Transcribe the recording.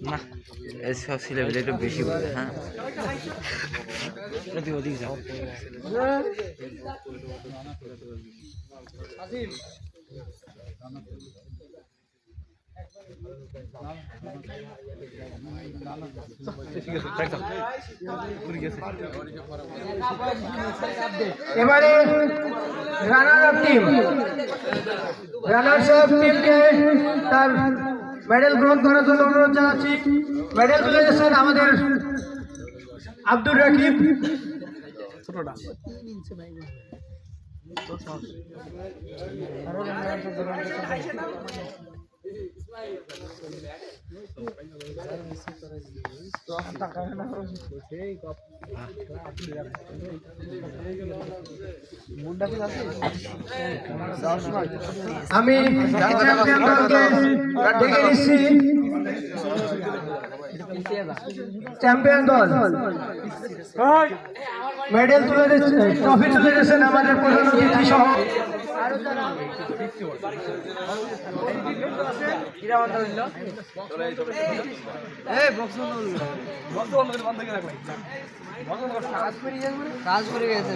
না এসব ছেলেগুলো একটু বেশি বলে। হ্যাঁ ওদিক যাও। এবারে রানার আপ টিমকে তার মেডেল গ্রহণ করার জন্য অনুরোধ জানাচ্ছি। মেডেল তুলে দিয়েছেন আমাদের আব্দুর রাকিব। আমি চ্যাম্পিয়ন দলকে ডেকে নিচ্ছি। চ্যাম্পিয়ন দল মেডেল তুলে দিচ্ছে, ট্রফি তুলে দিচ্ছেন আমাদের প্রধান অতিথি সহ। কাজ করে গেছে